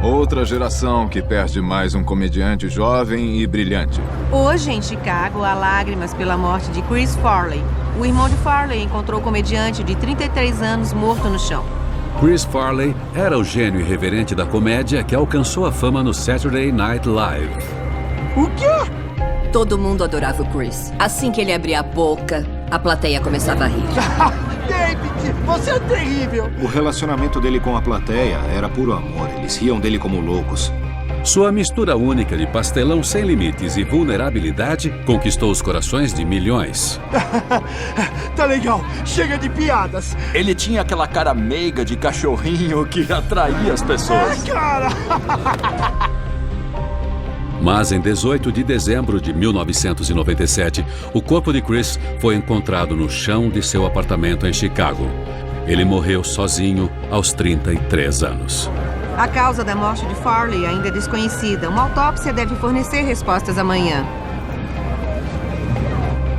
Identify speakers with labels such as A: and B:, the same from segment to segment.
A: Outra geração que perde mais um comediante jovem e brilhante.
B: Hoje, em Chicago, há lágrimas pela morte de Chris Farley. O irmão de Farley encontrou o comediante de 33 anos morto no chão.
C: Chris Farley era o gênio irreverente da comédia que alcançou a fama no Saturday Night Live.
D: O quê?
E: Todo mundo adorava o Chris. Assim que ele abria a boca, a plateia começava a rir.
D: David, você é terrível!
F: O relacionamento dele com a plateia era puro amor. Eles riam dele como loucos.
C: Sua mistura única de pastelão sem limites e vulnerabilidade conquistou os corações de milhões.
D: Tá legal, chega de piadas.
G: Ele tinha aquela cara meiga de cachorrinho que atraía as pessoas.
D: Cara!
C: Mas em 18 de dezembro de 1997, o corpo de Chris foi encontrado no chão de seu apartamento em Chicago. Ele morreu sozinho aos 33 anos.
B: A causa da morte de Farley ainda é desconhecida. Uma autópsia deve fornecer respostas amanhã.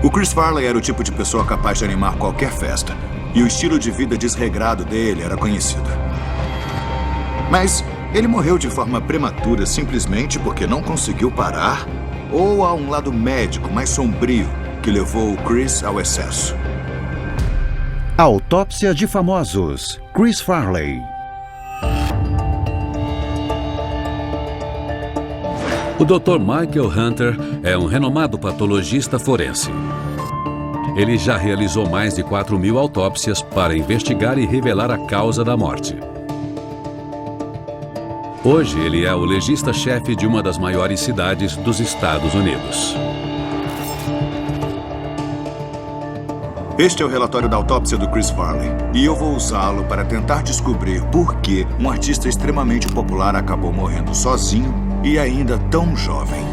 F: O Chris Farley era o tipo de pessoa capaz de animar qualquer festa. E o estilo de vida desregrado dele era conhecido. Mas ele morreu de forma prematura simplesmente porque não conseguiu parar? Ou há um lado médico mais sombrio que levou o Chris ao excesso?
H: Autópsia de famosos. Chris Farley.
C: O Dr. Michael Hunter é um renomado patologista forense. Ele já realizou mais de 4.000 autópsias para investigar e revelar a causa da morte. Hoje, ele é o legista-chefe de uma das maiores cidades dos Estados Unidos.
F: Este é o relatório da autópsia do Chris Farley. E eu vou usá-lo para tentar descobrir por que um artista extremamente popular acabou morrendo sozinho e ainda tão jovem.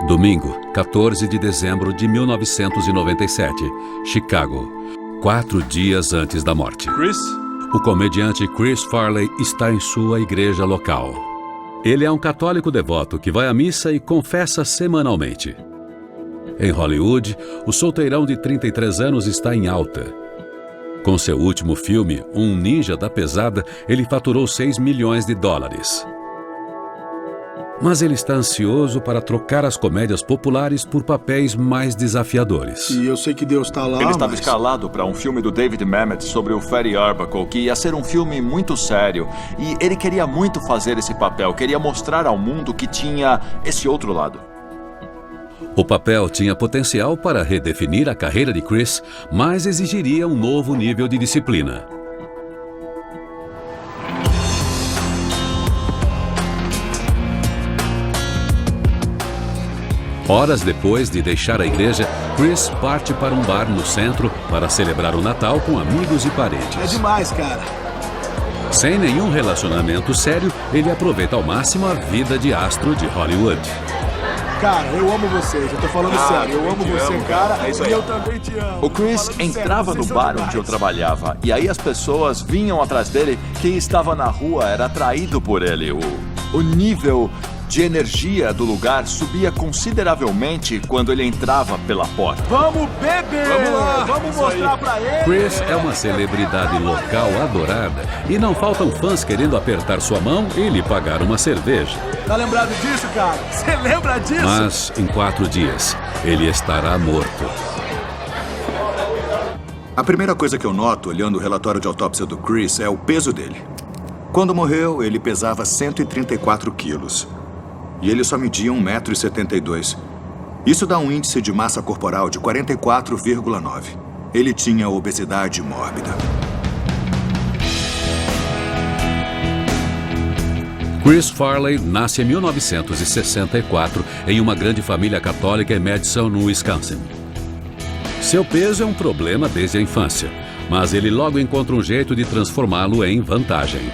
C: Domingo, 14 de dezembro de 1997, Chicago. 4 dias antes da morte.
G: Chris?
C: O comediante Chris Farley está em sua igreja local. Ele é um católico devoto que vai à missa e confessa semanalmente. Em Hollywood, o solteirão de 33 anos está em alta. Com seu último filme, Um Ninja da Pesada, ele faturou $6 milhões. Mas ele está ansioso para trocar as comédias populares por papéis mais desafiadores.
D: E eu sei que Deus está lá,
G: Ele estava escalado para um filme do David Mamet sobre o Fatty Arbuckle, que ia ser um filme muito sério. E ele queria muito fazer esse papel, queria mostrar ao mundo que tinha esse outro lado.
C: O papel tinha potencial para redefinir a carreira de Chris, mas exigiria um novo nível de disciplina. Horas depois de deixar a igreja, Chris parte para um bar no centro para celebrar o Natal com amigos e parentes.
D: É demais, cara.
C: Sem nenhum relacionamento sério, ele aproveita ao máximo a vida de astro de Hollywood.
D: Cara, eu amo vocês, eu tô falando sério. Eu amo você, cara, e eu também te amo.
G: O Chris entrava no bar onde eu trabalhava, e aí as pessoas vinham atrás dele. Quem estava na rua era atraído por ele. O nível de energia do lugar subia consideravelmente quando ele entrava pela porta.
D: Vamos beber!
G: Vamos lá!
D: Vamos mostrar pra ele!
C: Chris é uma celebridade local adorada e não faltam fãs querendo apertar sua mão e lhe pagar uma cerveja.
D: Tá lembrado disso, cara? Você lembra disso?
C: Mas, em 4 dias, ele estará morto.
F: A primeira coisa que eu noto olhando o relatório de autópsia do Chris é o peso dele. Quando morreu, ele pesava 134 quilos. E ele só media 1,72 m. Isso dá um índice de massa corporal de 44,9. Ele tinha obesidade mórbida.
C: Chris Farley nasce em 1964 em uma grande família católica em Madison, no Wisconsin. Seu peso é um problema desde a infância, mas ele logo encontra um jeito de transformá-lo em vantagem.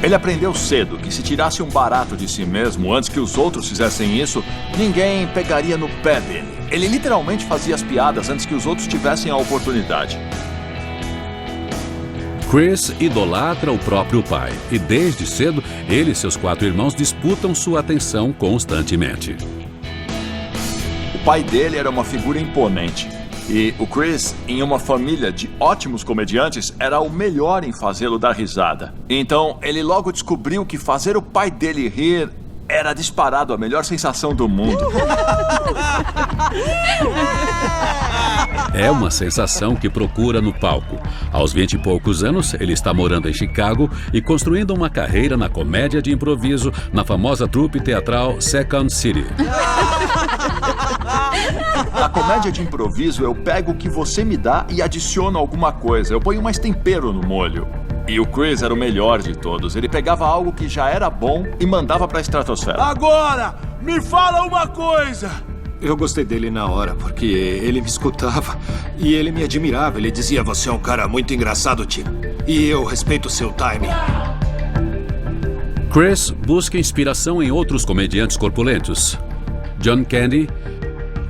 G: Ele aprendeu cedo que se tirasse um barato de si mesmo antes que os outros fizessem isso, ninguém pegaria no pé dele. Ele literalmente fazia as piadas antes que os outros tivessem a oportunidade.
C: Chris idolatra o próprio pai e desde cedo ele e seus 4 irmãos disputam sua atenção constantemente.
G: O pai dele era uma figura imponente. E o Chris, em uma família de ótimos comediantes, era o melhor em fazê-lo dar risada. Então, ele logo descobriu que fazer o pai dele rir era disparado a melhor sensação do mundo.
C: É uma sensação que procura no palco. Aos 20 e poucos anos, ele está morando em Chicago e construindo uma carreira na comédia de improviso na famosa trupe teatral Second City.
G: Na comédia de improviso, eu pego o que você me dá e adiciono alguma coisa. Eu ponho mais tempero no molho. E o Chris era o melhor de todos. Ele pegava algo que já era bom e mandava pra estratosfera.
D: Agora, me fala uma coisa.
I: Eu gostei dele na hora, porque ele me escutava e ele me admirava. Ele dizia, você é um cara muito engraçado, Tim. E eu respeito o seu timing.
C: Chris busca inspiração em outros comediantes corpulentos. John Candy,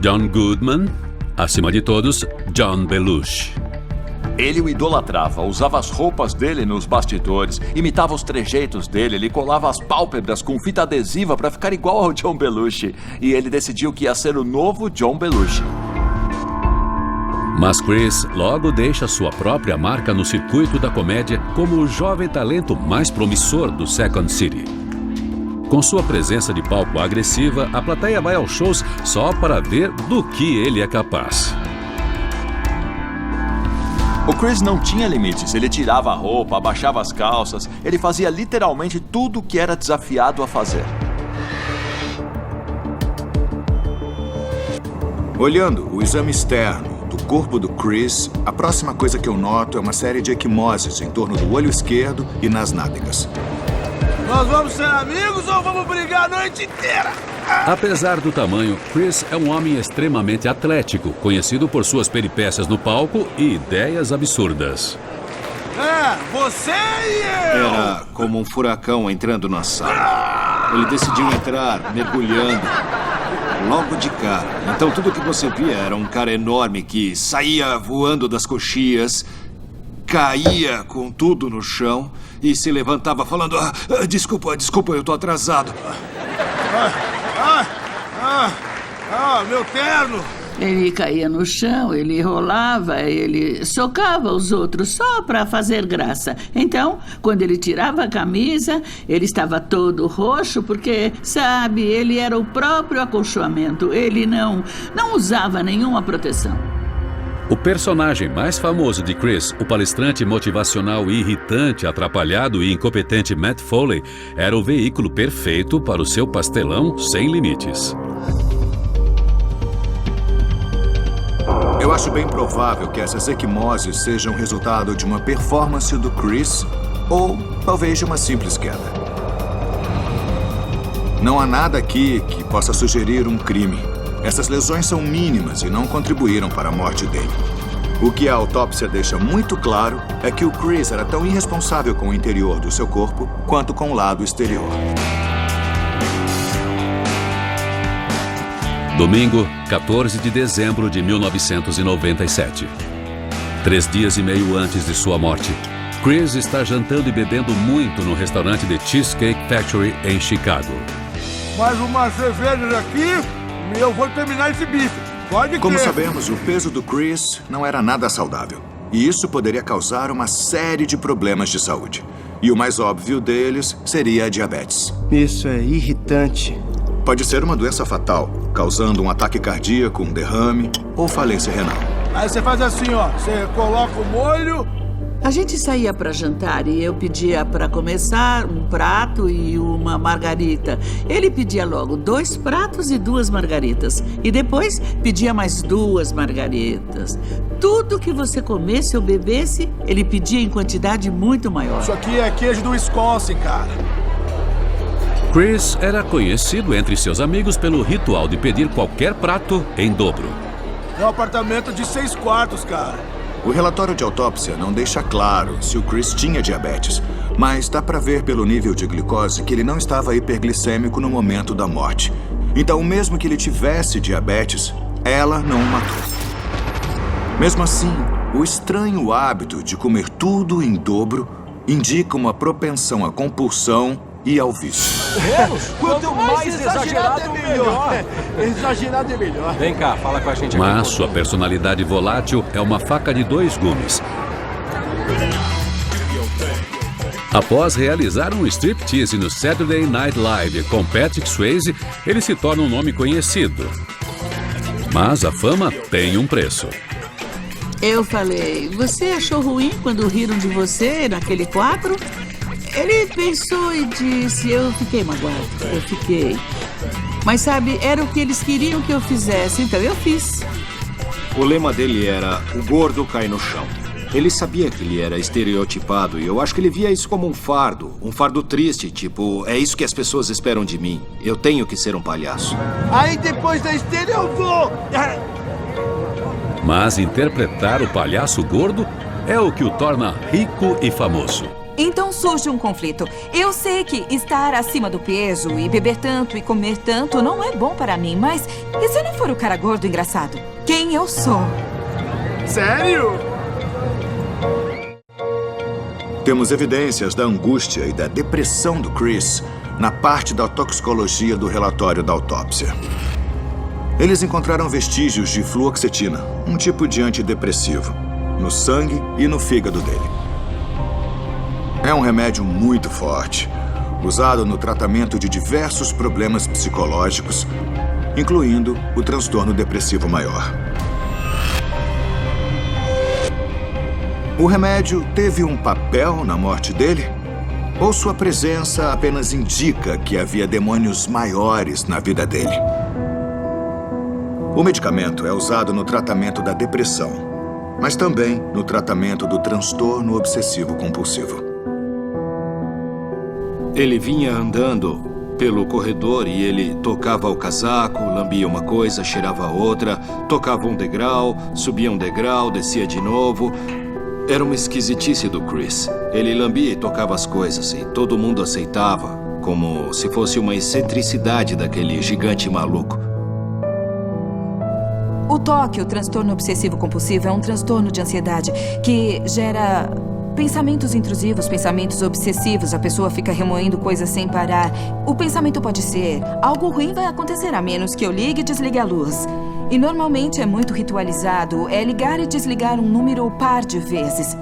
C: John Goodman, acima de todos, John Belushi.
G: Ele o idolatrava, usava as roupas dele nos bastidores, imitava os trejeitos dele, ele colava as pálpebras com fita adesiva para ficar igual ao John Belushi. E ele decidiu que ia ser o novo John Belushi.
C: Mas Chris logo deixa sua própria marca no circuito da comédia como o jovem talento mais promissor do Second City. Com sua presença de palco agressiva, a plateia vai aos shows só para ver do que ele é capaz.
G: O Chris não tinha limites. Ele tirava a roupa, abaixava as calças. Ele fazia literalmente tudo o que era desafiado a fazer.
F: Olhando o exame externo do corpo do Chris, a próxima coisa que eu noto é uma série de equimoses em torno do olho esquerdo e nas nádegas.
D: Nós vamos ser amigos ou vamos brigar a noite inteira?
C: Apesar do tamanho, Chris é um homem extremamente atlético, conhecido por suas peripécias no palco e ideias absurdas.
D: Você e eu!
I: Era como um furacão entrando na sala. Ele decidiu entrar, mergulhando, logo de cara. Então tudo que você via era um cara enorme que saía voando das coxias, caía com tudo no chão e se levantava falando, desculpa, eu tô atrasado.
D: Meu terno!
J: Ele caía no chão, ele rolava, ele socava os outros só para fazer graça. Então, quando ele tirava a camisa, ele estava todo roxo porque, sabe, ele era o próprio acolchoamento. Ele não usava nenhuma proteção.
C: O personagem mais famoso de Chris, o palestrante motivacional irritante, atrapalhado e incompetente Matt Foley, era o veículo perfeito para o seu pastelão sem limites.
F: Eu acho bem provável que essas equimoses sejam resultado de uma performance do Chris ou talvez de uma simples queda. Não há nada aqui que possa sugerir um crime. Essas lesões são mínimas e não contribuíram para a morte dele. O que a autópsia deixa muito claro é que o Chris era tão irresponsável com o interior do seu corpo quanto com o lado exterior.
C: Domingo, 14 de dezembro de 1997. 3 dias e meio antes de sua morte, Chris está jantando e bebendo muito no restaurante The Cheesecake Factory em Chicago.
D: Mais uma cerveja aqui e eu vou terminar esse bife. Pode
F: Como
D: crer.
F: sabemos, o peso do Chris não era nada saudável. E isso poderia causar uma série de problemas de saúde. E o mais óbvio deles seria a diabetes.
K: Isso é irritante.
F: Pode ser uma doença fatal, causando um ataque cardíaco, um derrame ou falência renal.
D: Aí você faz assim, ó. Você coloca o molho.
J: A gente saía para jantar e eu pedia para começar um prato e uma margarita. Ele pedia logo 2 pratos e 2 margaritas. E depois pedia mais 2 margaritas. Tudo que você comesse ou bebesse, ele pedia em quantidade muito maior.
D: Isso aqui é queijo do Wisconsin, cara.
C: Chris era conhecido entre seus amigos pelo ritual de pedir qualquer prato em dobro.
D: É um apartamento de 6 quartos, cara.
F: O relatório de autópsia não deixa claro se o Chris tinha diabetes, mas dá pra ver pelo nível de glicose que ele não estava hiperglicêmico no momento da morte. Então, mesmo que ele tivesse diabetes, ela não o matou. Mesmo assim, o estranho hábito de comer tudo em dobro indica uma propensão à compulsão e ao vício.
D: Quanto mais exagerado é melhor. Exagerado é melhor.
L: Vem cá, fala com a gente aqui.
C: Mas sua personalidade volátil é uma faca de dois gumes. Após realizar um striptease no Saturday Night Live com Patrick Swayze, ele se torna um nome conhecido. Mas a fama tem um preço.
J: Eu falei, você achou ruim quando riram de você naquele quadro? Ele pensou e disse, eu fiquei magoado, eu fiquei. Mas sabe, era o que eles queriam que eu fizesse, então eu fiz.
I: O lema dele era, o gordo cai no chão. Ele sabia que ele era estereotipado e eu acho que ele via isso como um fardo triste, tipo, é isso que as pessoas esperam de mim. Eu tenho que ser um palhaço.
D: Aí depois da esteira eu vou...
C: Mas interpretar o palhaço gordo é o que o torna rico e famoso.
M: Então surge um conflito. Eu sei que estar acima do peso e beber tanto e comer tanto não é bom para mim, mas e se eu não for o cara gordo engraçado? Quem eu sou?
D: Sério?
F: Temos evidências da angústia e da depressão do Chris na parte da toxicologia do relatório da autópsia. Eles encontraram vestígios de fluoxetina, um tipo de antidepressivo, no sangue e no fígado dele. É um remédio muito forte, usado no tratamento de diversos problemas psicológicos, incluindo o transtorno depressivo maior. O remédio teve um papel na morte dele? Ou sua presença apenas indica que havia demônios maiores na vida dele? O medicamento é usado no tratamento da depressão, mas também no tratamento do transtorno obsessivo-compulsivo.
I: Ele vinha andando pelo corredor e ele tocava o casaco, lambia uma coisa, cheirava outra, tocava um degrau, subia um degrau, descia de novo. Era uma esquisitice do Chris. Ele lambia e tocava as coisas e todo mundo aceitava, como se fosse uma excentricidade daquele gigante maluco.
M: O TOC, o transtorno obsessivo-compulsivo, é um transtorno de ansiedade que gera pensamentos intrusivos, pensamentos obsessivos. A pessoa fica remoendo coisas sem parar. O pensamento pode ser, algo ruim vai acontecer a menos que eu ligue e desligue a luz. E normalmente é muito ritualizado, é ligar e desligar um número par de vezes.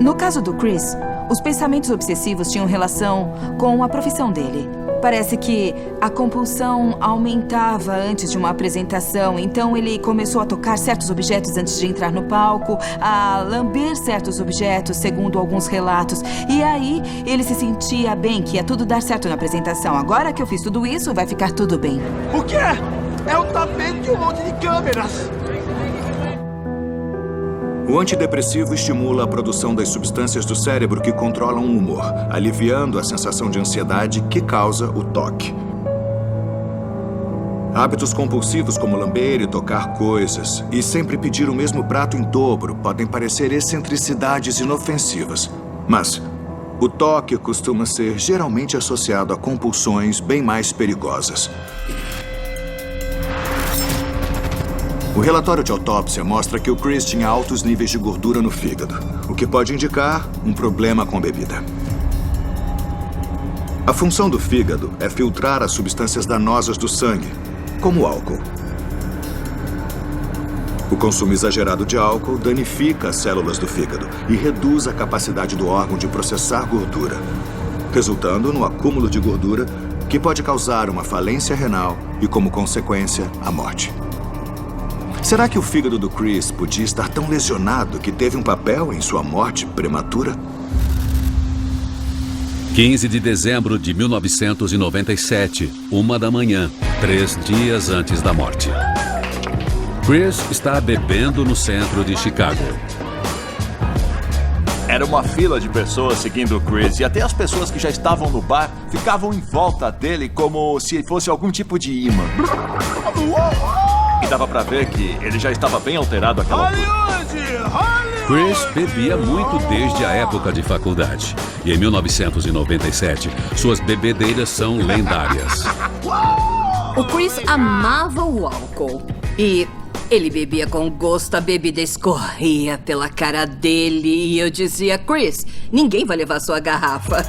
M: No caso do Chris, os pensamentos obsessivos tinham relação com a profissão dele. Parece que a compulsão aumentava antes de uma apresentação, então ele começou a tocar certos objetos antes de entrar no palco, a lamber certos objetos, segundo alguns relatos. E aí ele se sentia bem, que ia tudo dar certo na apresentação. Agora que eu fiz tudo isso, vai ficar tudo bem.
D: O quê? É um tapete e um monte de câmeras.
F: O antidepressivo estimula a produção das substâncias do cérebro que controlam o humor, aliviando a sensação de ansiedade que causa o TOC. Hábitos compulsivos como lamber e tocar coisas e sempre pedir o mesmo prato em dobro podem parecer excentricidades inofensivas, mas o TOC costuma ser geralmente associado a compulsões bem mais perigosas. O relatório de autópsia mostra que o Chris tinha altos níveis de gordura no fígado, o que pode indicar um problema com bebida. A função do fígado é filtrar as substâncias danosas do sangue, como o álcool. O consumo exagerado de álcool danifica as células do fígado e reduz a capacidade do órgão de processar gordura, resultando no acúmulo de gordura que pode causar uma falência renal e, como consequência, a morte. Será que o fígado do Chris podia estar tão lesionado que teve um papel em sua morte prematura?
C: 15 de dezembro de 1997, 1 da manhã, 3 dias antes da morte. Chris está bebendo no centro de Chicago.
G: Era uma fila de pessoas seguindo o Chris e até as pessoas que já estavam no bar ficavam em volta dele como se fosse algum tipo de imã. E dava pra ver que ele já estava bem alterado àquela altura.
C: Chris bebia muito desde a época de faculdade. E em 1997, suas bebedeiras são lendárias.
E: O Chris amava o álcool. E Ele bebia com gosto, a bebida escorria pela cara dele e eu dizia, Chris, ninguém vai levar sua garrafa.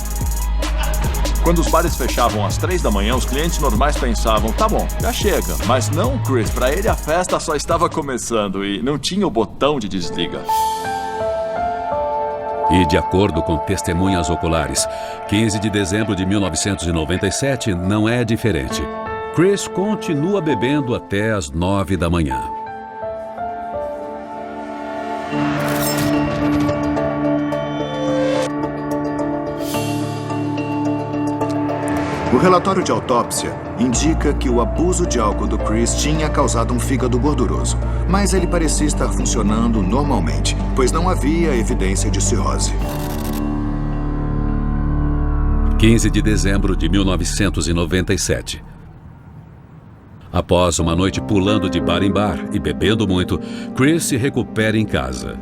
G: Quando os bares fechavam às 3 da manhã, os clientes normais pensavam, tá bom, já chega. Mas não, Chris, pra ele a festa só estava começando e não tinha o botão de desliga.
C: E de acordo com testemunhas oculares, 15 de dezembro de 1997 não é diferente. Chris continua bebendo até às 9 da manhã.
F: O relatório de autópsia indica que o abuso de álcool do Chris tinha causado um fígado gorduroso, mas ele parecia estar funcionando normalmente, pois não havia evidência de cirrose.
C: 15 de dezembro de 1997. Após uma noite pulando de bar em bar e bebendo muito, Chris se recupera em casa.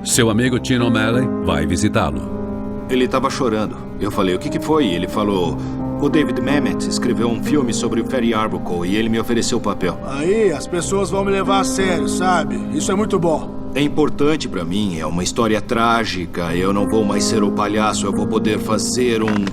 C: Seu amigo Tim O'Malley vai visitá-lo.
I: Ele estava chorando. Eu falei, o que foi? Ele falou, o David Mamet escreveu um filme sobre o Fatty Arbuckle e ele me ofereceu o papel.
D: Aí, as pessoas vão me levar a sério, sabe? Isso é muito bom.
I: É importante pra mim, é uma história trágica. Eu não vou mais ser o palhaço, eu vou poder fazer um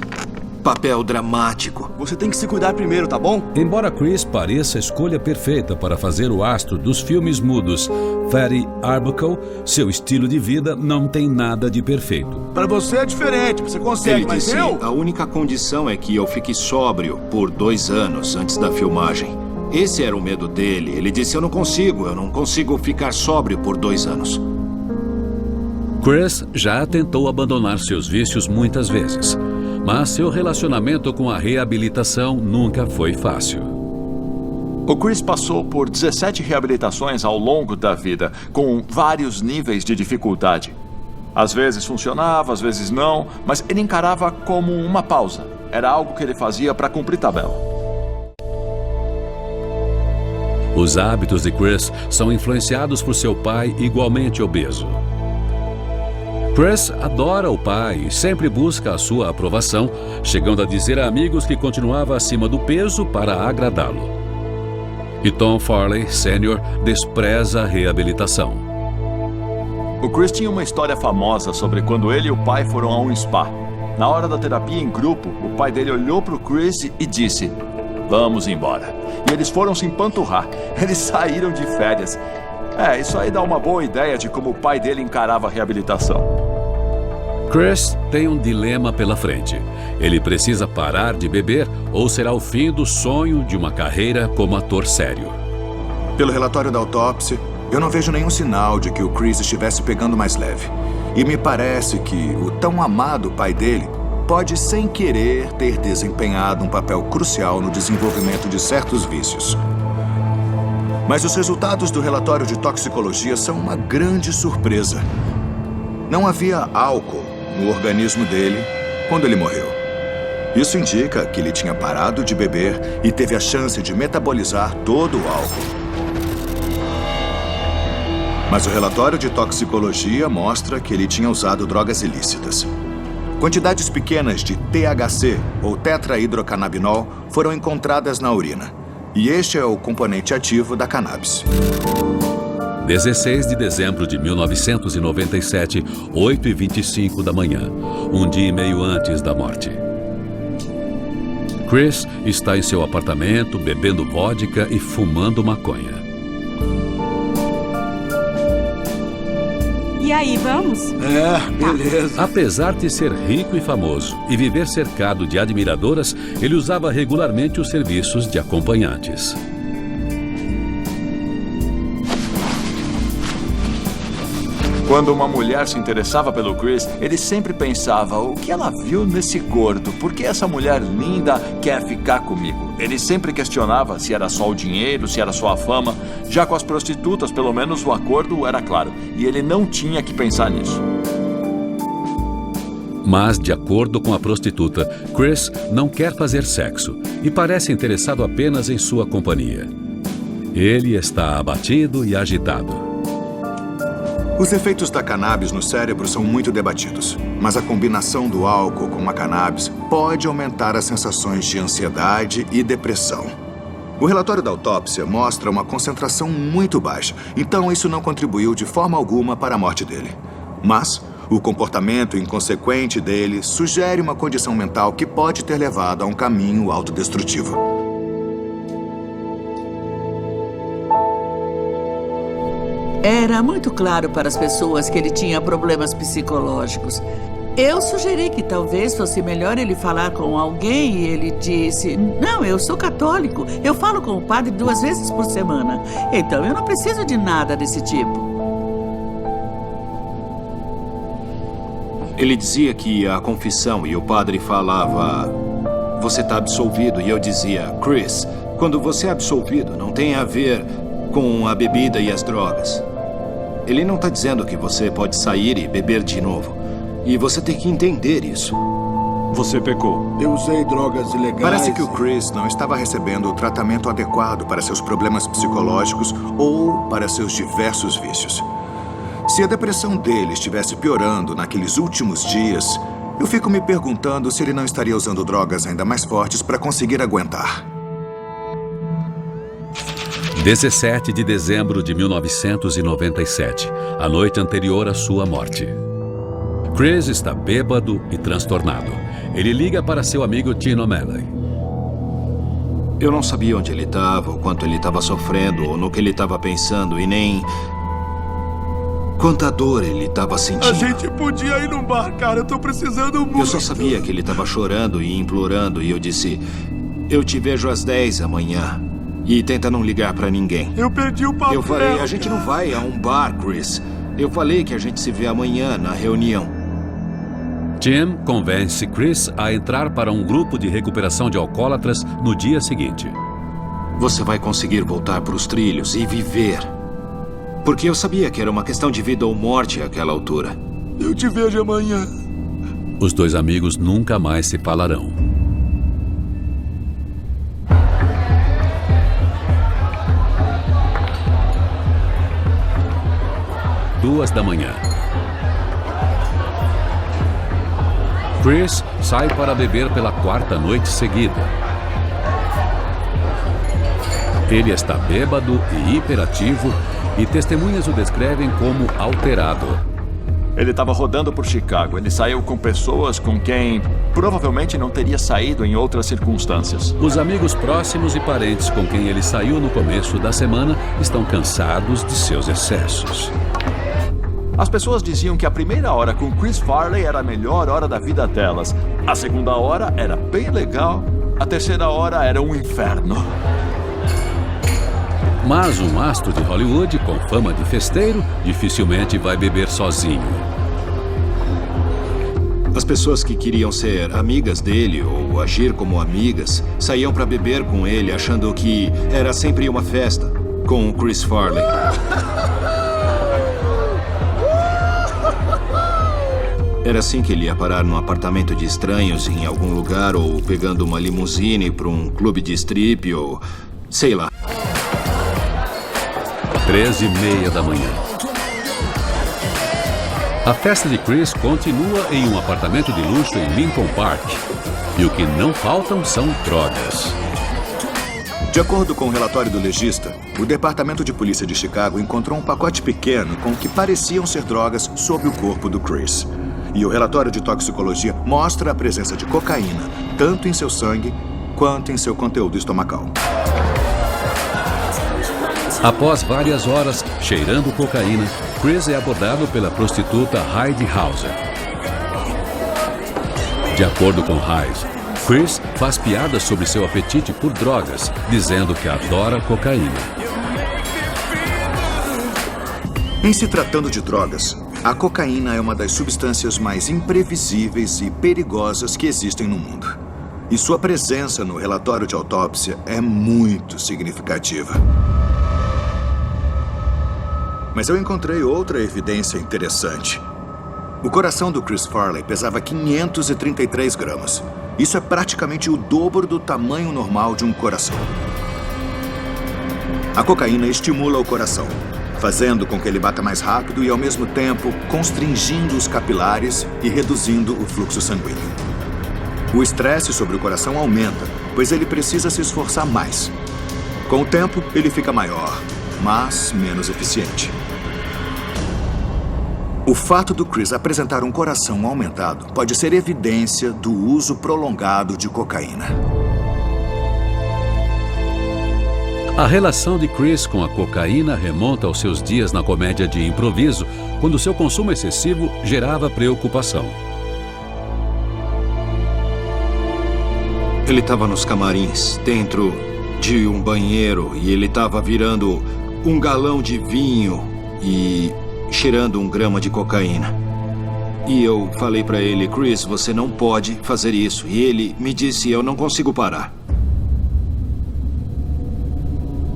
I: papel dramático.
K: Você tem que se cuidar primeiro, tá bom?
C: Embora Chris pareça a escolha perfeita para fazer o astro dos filmes mudos Fatty Arbuckle, seu estilo de vida não tem nada de perfeito.
D: Pra você é diferente, você consegue,
I: Ele
D: mas
I: disse,
D: eu...
I: a única condição é que eu fique sóbrio por 2 anos antes da filmagem. Esse era o medo dele. Ele disse, eu não consigo ficar sóbrio por 2 anos.
C: Chris já tentou abandonar seus vícios muitas vezes, mas seu relacionamento com a reabilitação nunca foi fácil.
G: O Chris passou por 17 reabilitações ao longo da vida, com vários níveis de dificuldade. Às vezes funcionava, às vezes não, mas ele encarava como uma pausa. Era algo que ele fazia para cumprir tabela.
C: Os hábitos de Chris são influenciados por seu pai igualmente obeso. Chris adora o pai e sempre busca a sua aprovação, chegando a dizer a amigos que continuava acima do peso para agradá-lo. E Tom Farley, Sr., despreza a reabilitação.
G: O Chris tinha uma história famosa sobre quando ele e o pai foram a um spa. Na hora da terapia em grupo, o pai dele olhou para o Chris e disse, vamos embora. E eles foram se empanturrar. Eles saíram de férias. Isso aí dá uma boa ideia de como o pai dele encarava a reabilitação.
C: Chris tem um dilema pela frente. Ele precisa parar de beber ou será o fim do sonho de uma carreira como ator sério?
F: Pelo relatório da autópsia, eu não vejo nenhum sinal de que o Chris estivesse pegando mais leve. E me parece que o tão amado pai dele pode, sem querer, ter desempenhado um papel crucial no desenvolvimento de certos vícios. Mas os resultados do relatório de toxicologia são uma grande surpresa. Não havia álcool no organismo dele quando ele morreu. Isso indica que ele tinha parado de beber e teve a chance de metabolizar todo o álcool. Mas o relatório de toxicologia mostra que ele tinha usado drogas ilícitas. Quantidades pequenas de THC, ou tetrahidrocannabinol, foram encontradas na urina. E este é o componente ativo da cannabis.
C: 16 de dezembro de 1997, 8h25 da manhã, um dia e meio antes da morte. Chris está em seu apartamento, bebendo vodka e fumando maconha.
B: E aí, vamos?
D: Beleza.
C: Apesar de ser rico e famoso e viver cercado de admiradoras, ele usava regularmente os serviços de acompanhantes.
G: Quando uma mulher se interessava pelo Chris, ele sempre pensava, o que ela viu nesse gordo? Por que essa mulher linda quer ficar comigo? Ele sempre questionava se era só o dinheiro, se era só a fama. Já com as prostitutas, pelo menos o acordo era claro. E ele não tinha que pensar nisso.
C: Mas, de acordo com a prostituta, Chris não quer fazer sexo e parece interessado apenas em sua companhia. Ele está abatido e agitado.
F: Os efeitos da cannabis no cérebro são muito debatidos, mas a combinação do álcool com a cannabis pode aumentar as sensações de ansiedade e depressão. O relatório da autópsia mostra uma concentração muito baixa, então isso não contribuiu de forma alguma para a morte dele. Mas o comportamento inconsequente dele sugere uma condição mental que pode ter levado a um caminho autodestrutivo.
J: Era muito claro para as pessoas que ele tinha problemas psicológicos. Eu sugeri que talvez fosse melhor ele falar com alguém e ele disse: não, eu sou católico, eu falo com o padre 2 vezes por semana, então eu não preciso de nada desse tipo.
I: Ele dizia que ia à confissão e o padre falava: você está absolvido. E eu dizia: Chris, quando você é absolvido, não tem a ver com a bebida e as drogas. Ele não está dizendo que você pode sair e beber de novo. E você tem que entender isso.
D: Você pecou. Eu usei drogas ilegais.
F: Parece que o Chris não estava recebendo o tratamento adequado para seus problemas psicológicos ou para seus diversos vícios. Se a depressão dele estivesse piorando naqueles últimos dias, eu fico me perguntando se ele não estaria usando drogas ainda mais fortes para conseguir aguentar.
C: 17 de dezembro de 1997, a noite anterior à sua morte. Chris está bêbado e transtornado. Ele liga para seu amigo Tim O'Malley.
I: Eu não sabia onde ele estava, o quanto ele estava sofrendo, ou no que ele estava pensando, e nem quanta dor ele estava sentindo.
D: A gente podia ir num bar, cara. Eu tô precisando muito.
I: Eu só sabia que ele estava chorando e implorando, e eu disse: eu te vejo às 10 amanhã. E tenta não ligar pra ninguém.
D: Eu perdi o papel.
I: Eu falei: a gente não vai a um bar, Chris. Eu falei que a gente se vê amanhã na reunião.
C: Tim convence Chris a entrar para um grupo de recuperação de alcoólatras no dia seguinte.
I: Você vai conseguir voltar para os trilhos e viver. Porque eu sabia que era uma questão de vida ou morte àquela altura.
D: Eu te vejo amanhã.
C: Os 2 amigos nunca mais se falarão. Duas da manhã. Chris sai para beber pela 4ª noite seguida. Ele está bêbado e hiperativo e testemunhas o descrevem como alterado.
G: Ele estava rodando por Chicago. Ele saiu com pessoas com quem provavelmente não teria saído em outras circunstâncias.
C: Os amigos próximos e parentes com quem ele saiu no começo da semana estão cansados de seus excessos.
G: As pessoas diziam que a primeira hora com Chris Farley era a melhor hora da vida delas. A segunda hora era bem legal. A terceira hora era um inferno.
C: Mas um astro de Hollywood com fama de festeiro dificilmente vai beber sozinho.
I: As pessoas que queriam ser amigas dele ou agir como amigas saíam para beber com ele achando que era sempre uma festa com o Chris Farley. Era assim que ele ia parar num apartamento de estranhos em algum lugar, ou pegando uma limusine para um clube de strip, ou sei lá.
C: 3h30 da manhã. A festa de Chris continua em um apartamento de luxo em Lincoln Park. E o que não faltam são drogas.
F: De acordo com o relatório do legista, o Departamento de Polícia de Chicago encontrou um pacote pequeno com o que pareciam ser drogas sob o corpo do Chris. E o relatório de toxicologia mostra a presença de cocaína, tanto em seu sangue quanto em seu conteúdo estomacal.
C: Após várias horas cheirando cocaína, Chris é abordado pela prostituta Heidi Hauser. De acordo com Heidi, Chris faz piadas sobre seu apetite por drogas, dizendo que adora cocaína.
F: Em se tratando de drogas, a cocaína é uma das substâncias mais imprevisíveis e perigosas que existem no mundo. E sua presença no relatório de autópsia é muito significativa. Mas eu encontrei outra evidência interessante. O coração do Chris Farley pesava 533 gramas. Isso é praticamente o dobro do tamanho normal de um coração. A cocaína estimula o coração, fazendo com que ele bata mais rápido e, ao mesmo tempo, constringindo os capilares e reduzindo o fluxo sanguíneo. O estresse sobre o coração aumenta, pois ele precisa se esforçar mais. Com o tempo, ele fica maior, mas menos eficiente. O fato do Chris apresentar um coração aumentado pode ser evidência do uso prolongado de cocaína.
C: A relação de Chris com a cocaína remonta aos seus dias na comédia de improviso, quando seu consumo excessivo gerava preocupação.
I: Ele estava nos camarins, dentro de um banheiro, e ele estava virando um galão de vinho e cheirando 1 grama de cocaína. E eu falei para ele, Chris, você não pode fazer isso. E ele me disse, eu não consigo parar.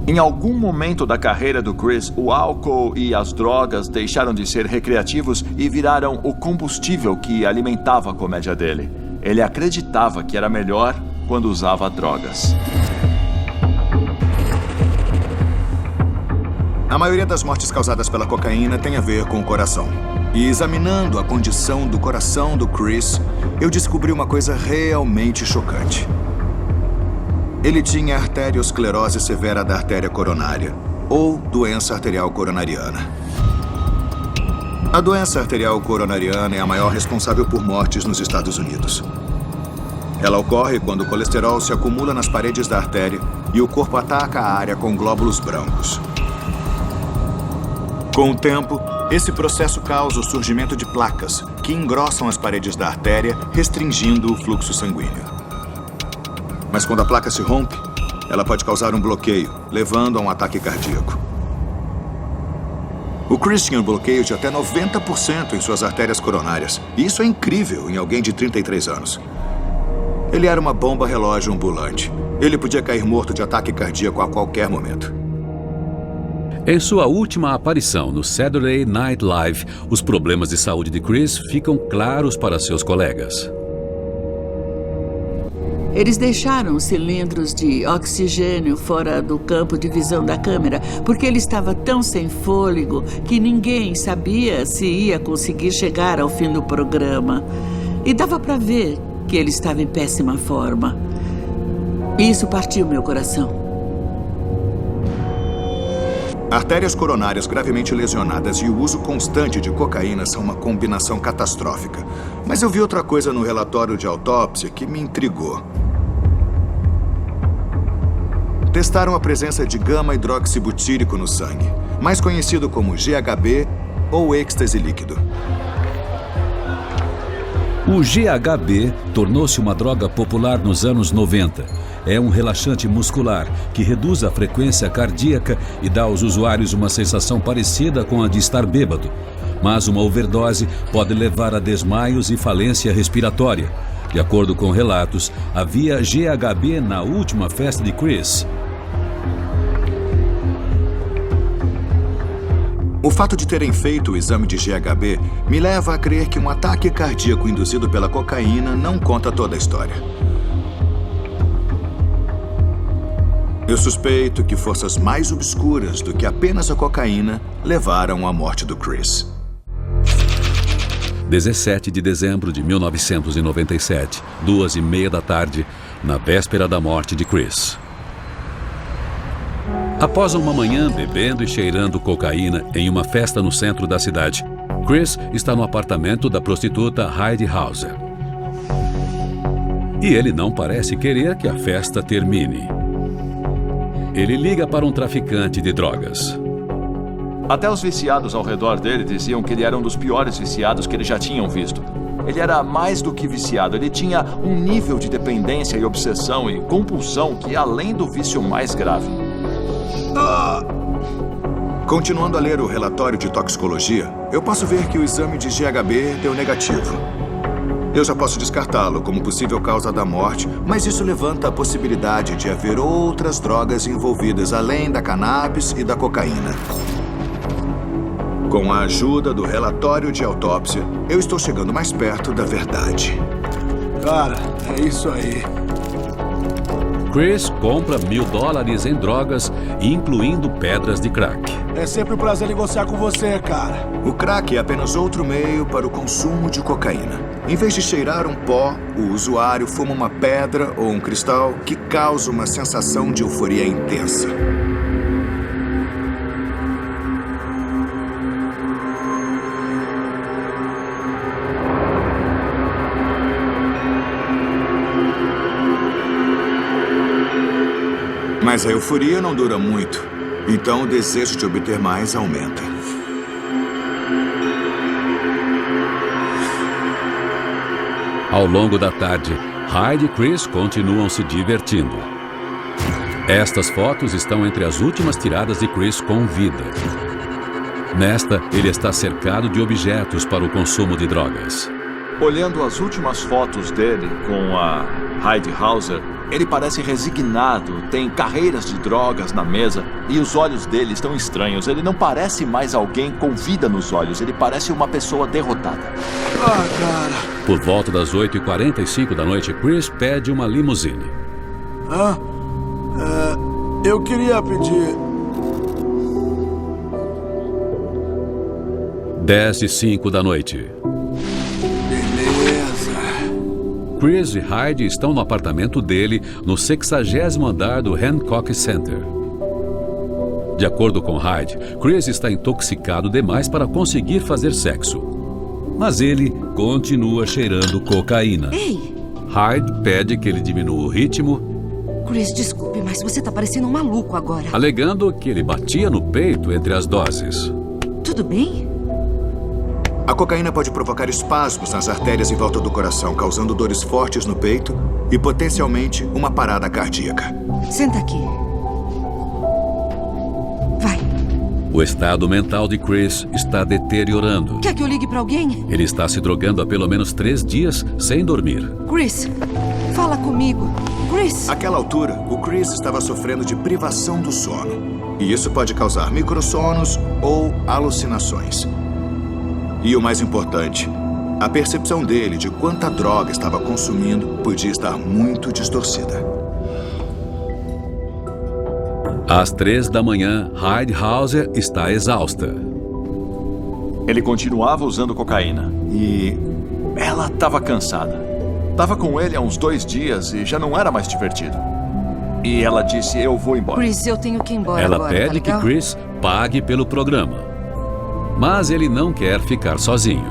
G: Em algum momento da carreira do Chris, o álcool e as drogas deixaram de ser recreativos e viraram o combustível que alimentava a comédia dele. Ele acreditava que era melhor quando usava drogas.
F: A maioria das mortes causadas pela cocaína tem a ver com o coração. E examinando a condição do coração do Chris, eu descobri uma coisa realmente chocante. Ele tinha arteriosclerose severa da artéria coronária, ou doença arterial coronariana. A doença arterial coronariana é a maior responsável por mortes nos Estados Unidos. Ela ocorre quando o colesterol se acumula nas paredes da artéria e o corpo ataca a área com glóbulos brancos. Com o tempo, esse processo causa o surgimento de placas que engrossam as paredes da artéria, restringindo o fluxo sanguíneo. Mas quando a placa se rompe, ela pode causar um bloqueio, levando a um ataque cardíaco. O Chris tinha um bloqueio de até 90% em suas artérias coronárias. E isso é incrível em alguém de 33 anos. Ele era uma bomba relógio ambulante. Ele podia cair morto de ataque cardíaco a qualquer momento.
C: Em sua última aparição no Saturday Night Live, os problemas de saúde de Chris ficam claros para seus colegas.
J: Eles deixaram os cilindros de oxigênio fora do campo de visão da câmera porque ele estava tão sem fôlego que ninguém sabia se ia conseguir chegar ao fim do programa. E dava para ver que ele estava em péssima forma. Isso partiu meu coração.
F: Artérias coronárias gravemente lesionadas e o uso constante de cocaína são uma combinação catastrófica. Mas eu vi outra coisa no relatório de autópsia que me intrigou. Testaram a presença de gama-hidroxibutírico no sangue, mais conhecido como GHB ou êxtase líquido.
C: O GHB tornou-se uma droga popular nos anos 90. É um relaxante muscular que reduz a frequência cardíaca e dá aos usuários uma sensação parecida com a de estar bêbado. Mas uma overdose pode levar a desmaios e falência respiratória. De acordo com relatos, havia GHB na última festa de Chris.
F: O fato de terem feito o exame de GHB me leva a crer que um ataque cardíaco induzido pela cocaína não conta toda a história. Eu suspeito que forças mais obscuras do que apenas a cocaína levaram à morte do Chris.
C: 17 de dezembro de 1997, 2:30 da tarde, na véspera da morte de Chris. Após uma manhã bebendo e cheirando cocaína em uma festa no centro da cidade, Chris está no apartamento da prostituta Heidi Hauser. E ele não parece querer que a festa termine. Ele liga para um traficante de drogas.
G: Até os viciados ao redor dele diziam que ele era um dos piores viciados que eles já tinham visto. Ele era mais do que viciado, ele tinha um nível de dependência e obsessão e compulsão que ia além do vício mais grave.
F: Continuando a ler o relatório de toxicologia, eu posso ver que o exame de GHB deu negativo. Eu já posso descartá-lo como possível causa da morte, mas isso levanta a possibilidade de haver outras drogas envolvidas além da cannabis e da cocaína. Com a ajuda do relatório de autópsia, eu estou chegando mais perto da verdade.
D: Cara, é isso aí.
C: Chris compra $1.000 em drogas, incluindo pedras de crack.
D: É sempre um prazer negociar com você, cara.
F: O crack é apenas outro meio para o consumo de cocaína. Em vez de cheirar um pó, o usuário fuma uma pedra ou um cristal que causa uma sensação de euforia intensa. Mas a euforia não dura muito, então o desejo de obter mais aumenta.
C: Ao longo da tarde, Hyde e Chris continuam se divertindo. Estas fotos estão entre as últimas tiradas de Chris com vida. Nesta, ele está cercado de objetos para o consumo de drogas.
G: Olhando as últimas fotos dele com a Heidi Hauser, ele parece resignado, tem carreiras de drogas na mesa e os olhos dele estão estranhos. Ele não parece mais alguém com vida nos olhos, ele parece uma pessoa derrotada.
D: Ah, cara.
C: Por volta das 8h45 da noite, Chris pede uma limusine.
D: Eu queria pedir...
C: 10h05 da noite. Chris e Hyde estão no apartamento dele, no 60º andar do Hancock Center. De acordo com Hyde, Chris está intoxicado demais para conseguir fazer sexo. Mas ele continua cheirando cocaína.
L: Ei!
C: Hyde pede que ele diminua o ritmo.
L: Chris, desculpe, mas você tá parecendo um maluco agora.
C: Alegando que ele batia no peito entre as doses.
L: Tudo bem?
F: A cocaína pode provocar espasmos nas artérias em volta do coração, causando dores fortes no peito e potencialmente uma parada cardíaca.
L: Senta aqui. Vai.
C: O estado mental de Chris está deteriorando.
L: Quer que eu ligue pra alguém?
C: Ele está se drogando há pelo menos 3 dias sem dormir.
L: Chris, fala comigo. Chris!
F: Àquela altura, o Chris estava sofrendo de privação do sono. E isso pode causar microssonos ou alucinações. E o mais importante, a percepção dele de quanta droga estava consumindo podia estar muito distorcida.
C: Às 3 da manhã, Heidi Hauser está exausta.
G: Ele continuava usando cocaína e ela estava cansada. Estava com ele há uns 2 dias e já não era mais divertido. E ela disse, eu vou embora.
L: Chris, eu tenho que ir embora
C: Ela
L: agora,
C: pede
L: tá
C: que Chris pague pelo programa. Mas ele não quer ficar sozinho.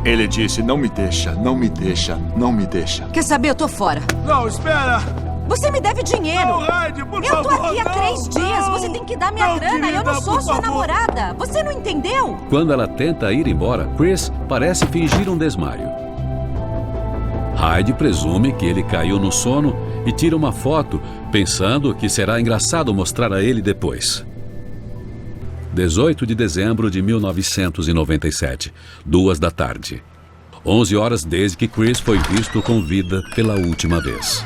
G: Ele disse, não me deixa, não me deixa, não me deixa.
L: Quer saber? Eu tô fora.
D: Não, espera!
L: Você me deve dinheiro.
D: Não, Heidi, por
L: eu tô
D: favor,
L: aqui há 3 dias. Você tem que dar minha grana.
D: querida,
L: Eu não sou
D: por
L: sua
D: favor.
L: namorada. Você não entendeu?
C: Quando ela tenta ir embora, Chris parece fingir um desmaio. Heidi presume que ele caiu no sono e tira uma foto, pensando que será engraçado mostrar a ele depois. 18 de dezembro de 1997, 2 da tarde. 11 horas desde que Chris foi visto com vida pela última vez.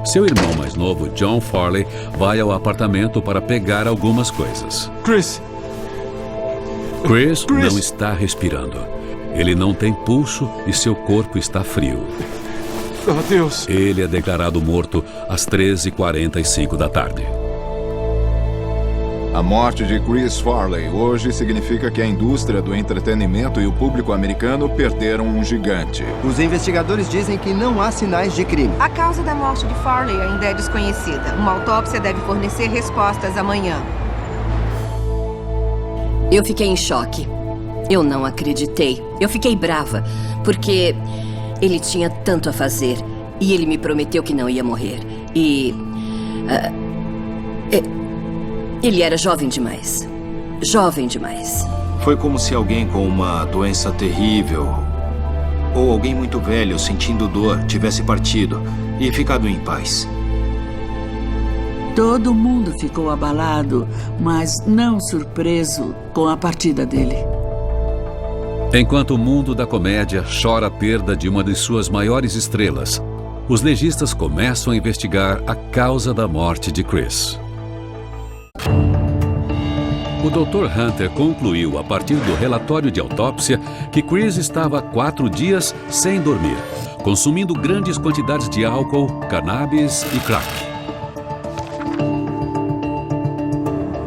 C: Seu irmão mais novo, John Farley, vai ao apartamento para pegar algumas coisas.
D: Chris
C: não está respirando. Ele não tem pulso e seu corpo está frio.
D: Oh, Deus!
C: Ele é declarado morto às 13h45 da tarde.
A: A morte de Chris Farley hoje significa que a indústria do entretenimento e o público americano perderam um gigante.
K: Os investigadores dizem que não há sinais de crime.
B: A causa da morte de Farley ainda é desconhecida. Uma autópsia deve fornecer respostas amanhã.
E: Eu fiquei em choque. Eu não acreditei. Eu fiquei brava, porque ele tinha tanto a fazer e ele me prometeu que não ia morrer. E... ele era jovem demais. Jovem demais.
I: Foi como se alguém com uma doença terrível ou alguém muito velho sentindo dor tivesse partido e ficado em paz.
J: Todo mundo ficou abalado, mas não surpreso com a partida dele.
C: Enquanto o mundo da comédia chora a perda de uma de suas maiores estrelas, os legistas começam a investigar a causa da morte de Chris. O Dr. Hunter concluiu, a partir do relatório de autópsia, que Chris estava há 4 dias sem dormir, consumindo grandes quantidades de álcool, cannabis e crack.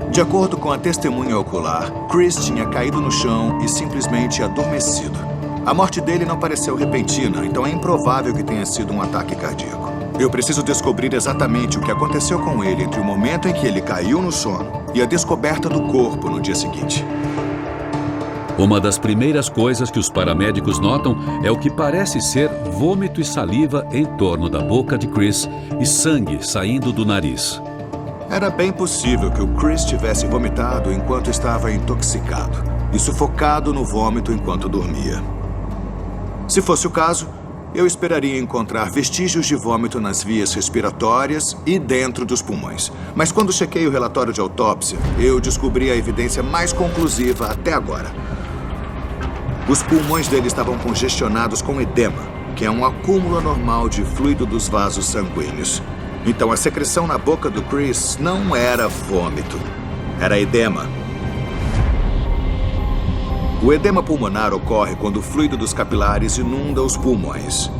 F: De acordo com a testemunha ocular, Chris tinha caído no chão e simplesmente adormecido. A morte dele não pareceu repentina, então é improvável que tenha sido um ataque cardíaco. Eu preciso descobrir exatamente o que aconteceu com ele entre o momento em que ele caiu no sono e a descoberta do corpo no dia seguinte.
C: Uma das primeiras coisas que os paramédicos notam é o que parece ser vômito e saliva em torno da boca de Chris e sangue saindo do nariz.
F: Era bem possível que o Chris tivesse vomitado enquanto estava intoxicado e sufocado no vômito enquanto dormia. Se fosse o caso, eu esperaria encontrar vestígios de vômito nas vias respiratórias e dentro dos pulmões. Mas quando chequei o relatório de autópsia, eu descobri a evidência mais conclusiva até agora. Os pulmões dele estavam congestionados com edema, que é um acúmulo anormal de fluido dos vasos sanguíneos. Então a secreção na boca do Chris não era vômito, era edema. O edema pulmonar ocorre quando o fluido dos capilares inunda os pulmões.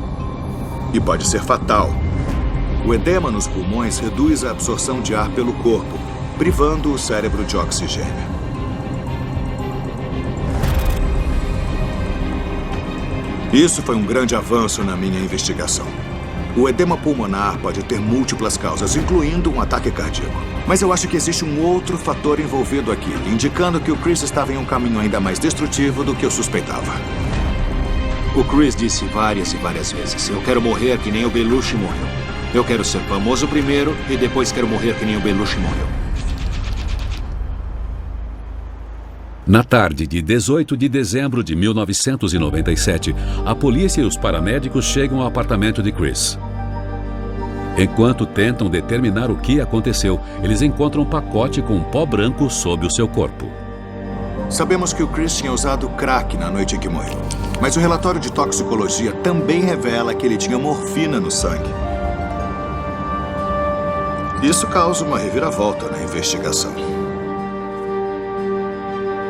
F: E pode ser fatal. O edema nos pulmões reduz a absorção de ar pelo corpo, privando o cérebro de oxigênio. Isso foi um grande avanço na minha investigação. O edema pulmonar pode ter múltiplas causas, incluindo um ataque cardíaco. Mas eu acho que existe um outro fator envolvido aqui, indicando que o Chris estava em um caminho ainda mais destrutivo do que eu suspeitava.
I: O Chris disse várias e várias vezes: eu quero morrer que nem o Belushi morreu. Eu quero ser famoso primeiro e depois quero morrer que nem o Belushi morreu.
C: Na tarde de 18 de dezembro de 1997, a polícia e os paramédicos chegam ao apartamento de Chris. Enquanto tentam determinar o que aconteceu, eles encontram um pacote com pó branco sob o seu corpo.
F: Sabemos que o Chris tinha usado crack na noite em que morreu, mas o relatório de toxicologia também revela que ele tinha morfina no sangue. Isso causa uma reviravolta na investigação.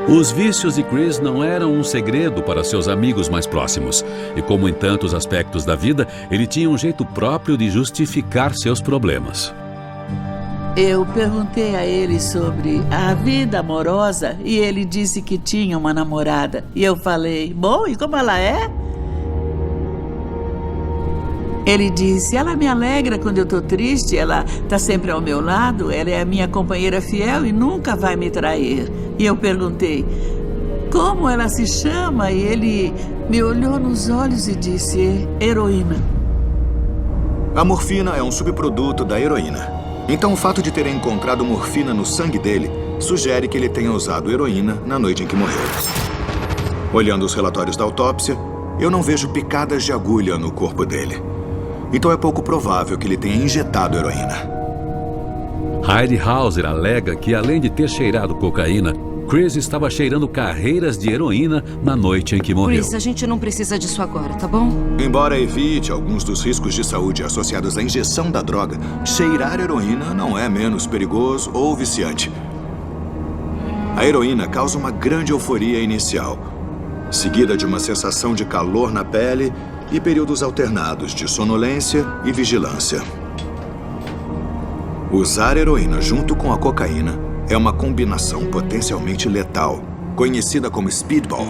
C: Os vícios de Chris não eram um segredo para seus amigos mais próximos. E como em tantos aspectos da vida, ele tinha um jeito próprio de justificar seus problemas.
J: Eu perguntei a ele sobre a vida amorosa e ele disse que tinha uma namorada. E eu falei: bom, e como ela é? Ele disse: ela me alegra quando eu tô triste, ela tá sempre ao meu lado, ela é a minha companheira fiel e nunca vai me trair. E eu perguntei: como ela se chama? E ele me olhou nos olhos e disse: heroína.
F: A morfina é um subproduto da heroína. Então o fato de terem encontrado morfina no sangue dele sugere que ele tenha usado heroína na noite em que morreu. Olhando os relatórios da autópsia, eu não vejo picadas de agulha no corpo dele. Então é pouco provável que ele tenha injetado heroína.
C: Heidi Hauser alega que, além de ter cheirado cocaína, Chris estava cheirando carreiras de heroína na noite em que morreu.
L: Chris, a gente não precisa disso agora, tá bom?
F: Embora evite alguns dos riscos de saúde associados à injeção da droga, cheirar heroína não é menos perigoso ou viciante. A heroína causa uma grande euforia inicial, seguida de uma sensação de calor na pele e períodos alternados de sonolência e vigilância. Usar heroína junto com a cocaína é uma combinação potencialmente letal, conhecida como speedball.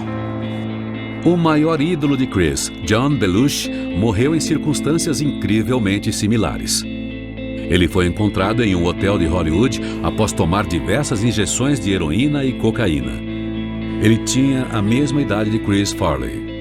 C: O maior ídolo de Chris, John Belushi, morreu em circunstâncias incrivelmente similares. Ele foi encontrado em um hotel de Hollywood após tomar diversas injeções de heroína e cocaína. Ele tinha a mesma idade de Chris Farley.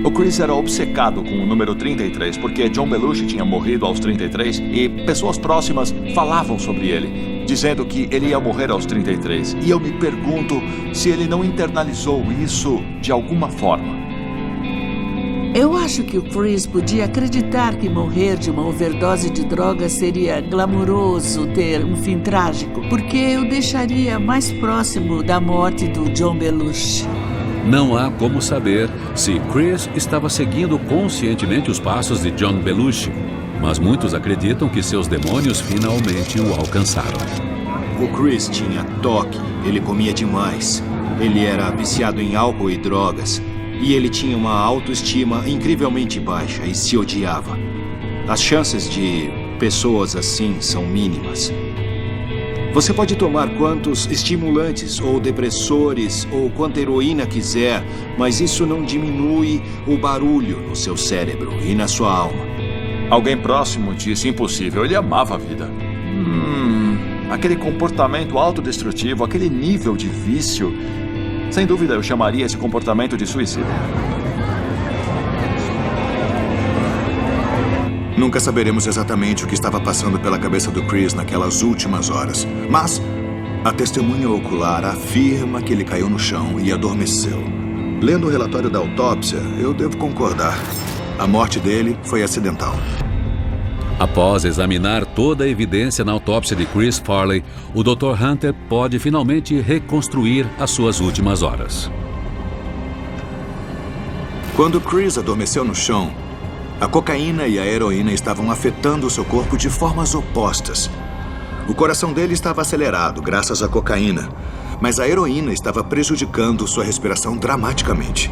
G: O Chris era obcecado com o número 33 porque John Belushi tinha morrido aos 33 e pessoas próximas falavam sobre ele, dizendo que ele ia morrer aos 33. E eu me pergunto se ele não internalizou isso de alguma forma.
J: Eu acho que o Chris podia acreditar que morrer de uma overdose de drogas seria glamuroso, ter um fim trágico, porque eu deixaria mais próximo da morte do John Belushi.
C: Não há como saber se Chris estava seguindo conscientemente os passos de John Belushi, mas muitos acreditam que seus demônios finalmente o alcançaram.
I: O Chris tinha toque, ele comia demais, ele era viciado em álcool e drogas, e ele tinha uma autoestima incrivelmente baixa e se odiava. As chances de pessoas assim são mínimas. Você pode tomar quantos estimulantes ou depressores ou quanta heroína quiser, mas isso não diminui o barulho no seu cérebro e na sua alma.
G: Alguém próximo disse impossível. Ele amava a vida. Aquele comportamento autodestrutivo, aquele nível de vício. Sem dúvida, eu chamaria esse comportamento de suicídio.
F: Nunca saberemos exatamente o que estava passando pela cabeça do Chris naquelas últimas horas. Mas a testemunha ocular afirma que ele caiu no chão e adormeceu. Lendo o relatório da autópsia, eu devo concordar. A morte dele foi acidental.
C: Após examinar toda a evidência na autópsia de Chris Farley, o Dr. Hunter pode finalmente reconstruir as suas últimas horas.
F: Quando Chris adormeceu no chão, a cocaína e a heroína estavam afetando seu corpo de formas opostas. O coração dele estava acelerado graças à cocaína, mas a heroína estava prejudicando sua respiração dramaticamente.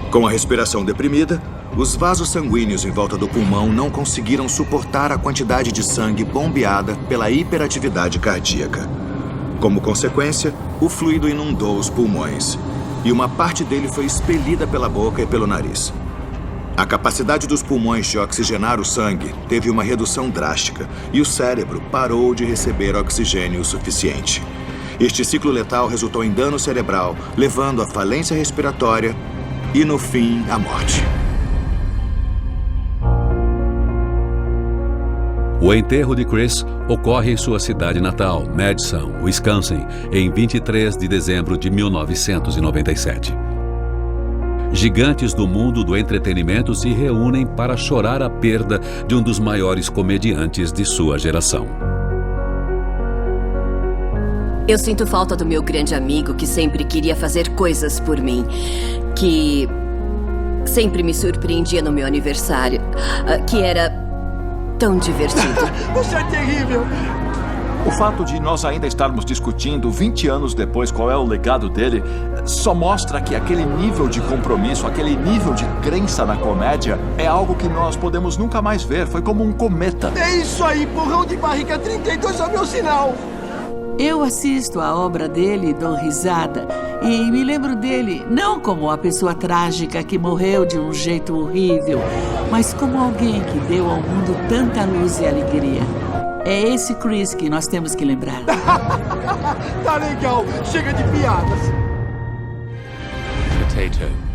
F: Com a respiração deprimida, os vasos sanguíneos em volta do pulmão não conseguiram suportar a quantidade de sangue bombeada pela hiperatividade cardíaca. Como consequência, o fluido inundou os pulmões e uma parte dele foi expelida pela boca e pelo nariz. A capacidade dos pulmões de oxigenar o sangue teve uma redução drástica e o cérebro parou de receber oxigênio suficiente. Este ciclo letal resultou em dano cerebral, levando à falência respiratória e, no fim, à morte.
C: O enterro de Chris ocorre em sua cidade natal, Madison, Wisconsin, em 23 de dezembro de 1997. Gigantes do mundo do entretenimento se reúnem para chorar a perda de um dos maiores comediantes de sua geração.
E: Eu sinto falta do meu grande amigo que sempre queria fazer coisas por mim, que sempre me surpreendia no meu aniversário, que era tão divertido.
D: Você é terrível!
G: O fato de nós ainda estarmos discutindo 20 anos depois qual é o legado dele só mostra que aquele nível de compromisso, aquele nível de crença na comédia é algo que nós podemos nunca mais ver. Foi como um cometa.
D: É isso aí, empurrão de barriga 32 é o meu sinal.
J: Eu assisto a obra dele e dou risada. E me lembro dele não como a pessoa trágica que morreu de um jeito horrível, mas como alguém que deu ao mundo tanta luz e alegria. É esse Chris que nós temos que lembrar.
D: Tá legal, chega de piadas.
C: Potato.